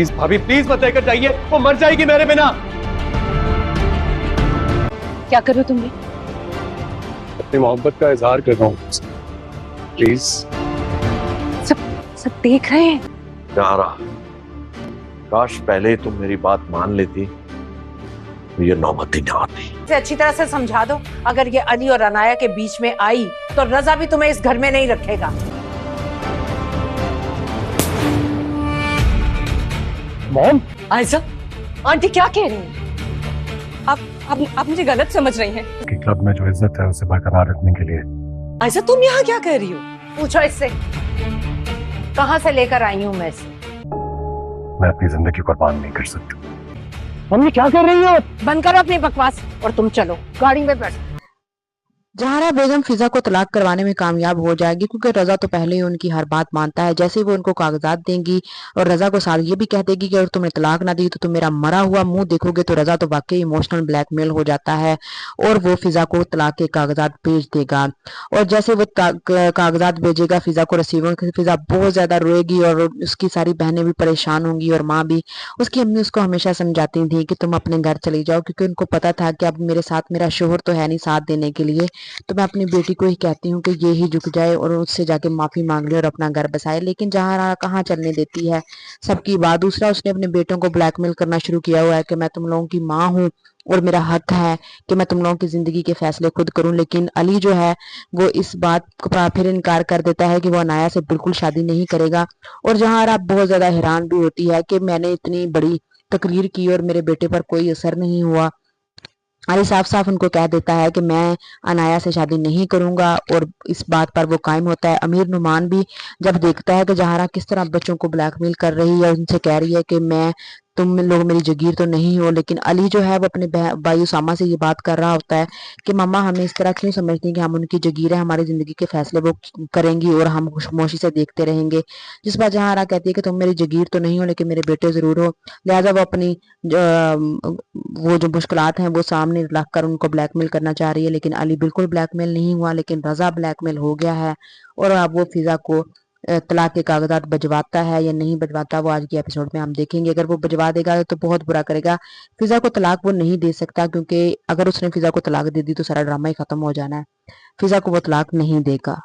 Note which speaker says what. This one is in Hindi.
Speaker 1: प्लीज भाभी, प्लीज मत लेकर जाइए, वो मर जाएगी मेरे बिना।
Speaker 2: क्या कर रहे हो तुम ये?
Speaker 1: अपनी मोहब्बत का इजहार कर रहा हूँ, प्लीज।
Speaker 2: सब देख रहे हैं।
Speaker 3: यारा, काश पहले तुम मेरी बात मान लेती तो ये नौबत ही ना आती।
Speaker 4: इसे अच्छी तरह से समझा दो, अगर ये अली और अनाया के बीच में आई तो रजा भी तुम्हें इस घर में नहीं रखेगा।
Speaker 1: मॉम,
Speaker 2: आयशा, आंटी क्या कह रही हैं? आप मुझे गलत समझ रही हैं।
Speaker 1: कि क्लब में जो इज्जत है उसे बरकरार रखने के लिए।
Speaker 2: आयशा, तुम यहाँ क्या कर रही हो?
Speaker 4: पूछो इससे, कहाँ से लेकर आई हूँ मैं इसे।
Speaker 1: मैं अपनी जिंदगी कुर्बान नहीं कर सकती। मम्मी क्या कर रही हो?
Speaker 4: बंद करो अपनी बकवास और तुम चलो गाड़ी में बैठो।
Speaker 5: जहारा बेगम फिजा को तलाक करवाने में कामयाब हो जाएगी, क्योंकि रजा तो पहले ही उनकी हर बात मानता है। जैसे ही वो उनको कागजात देंगी और रजा को साथ ये भी कह देगी कि अगर तुमने तलाक ना दी तो तुम मेरा मरा हुआ मुंह देखोगे, तो रजा तो वाकई इमोशनल ब्लैकमेल हो जाता है और वो फिजा को तलाक के कागजात भेज देगा। और जैसे वो कागजात भेजेगा फिजा को रिसीवर, फिजा बहुत ज्यादा रोएगी और उसकी सारी बहनें भी परेशान होंगी और माँ भी। उसकी अम्मी उसको हमेशा समझाती थी कि तुम अपने घर चली जाओ, क्योंकि उनको पता था कि अब मेरे साथ मेरा शोहर तो है नहीं साथ देने के लिए, तो मैं अपनी बेटी को ही कहती हूँ कि ये ही झुक जाए और उससे जाके माफी मांग ले और अपना घर बसाए। लेकिन जहां कहाँ चलने देती है सबकी बात। दूसरा, उसने अपने बेटों को ब्लैकमेल करना शुरू किया हुआ है कि मैं तुम लोगों की माँ हूँ और मेरा हक है कि मैं तुम लोगों की जिंदगी के फैसले खुद करूं। लेकिन अली जो है वो इस बात का फिर इनकार कर देता है कि वो अनाया से बिल्कुल शादी नहीं करेगा। और जहां बहुत ज्यादा हैरान भी होती है कि मैंने इतनी बड़ी तकरीर की और मेरे बेटे पर कोई असर नहीं हुआ। अली साफ साफ उनको कह देता है कि मैं अनाया से शादी नहीं करूंगा और इस बात पर वो कायम होता है। अमीर नुमान भी जब देखता है कि जहारा किस तरह बच्चों को ब्लैकमेल कर रही है, उनसे कह रही है कि मैं तुम लोग मेरी जगीर तो नहीं हो, लेकिन अली जो है वो अपने भाई उसामा से ये बात कर रहा होता है कि मम्मा हमें इस तरह क्यों समझती हैं कि हम उनकी जगीर है, हमारी जिंदगी के फैसले वो करेंगी और हम खामोशी से देखते रहेंगे। जिस बात जहारा कहती है कि तुम मेरी जगीर तो नहीं हो लेकिन मेरे बेटे जरूर हो, लिहाजा वो अपनी वो जो मुश्किलात हैं वो सामने रख कर उनको ब्लैकमेल करना चाह रही है। लेकिन अली बिल्कुल ब्लैकमेल नहीं हुआ, लेकिन रजा ब्लैकमेल हो गया है और अब वो फिजा को तलाक के कागजात भिजवाता है या नहीं भिजवाता, वो आज के एपिसोड में हम देखेंगे। अगर वो भिजवा देगा तो बहुत बुरा करेगा। फिजा को तलाक वो नहीं दे सकता, क्योंकि अगर उसने फिजा को तलाक दे दी तो सारा ड्रामा ही खत्म हो जाना है। फिजा को वो तलाक नहीं देगा।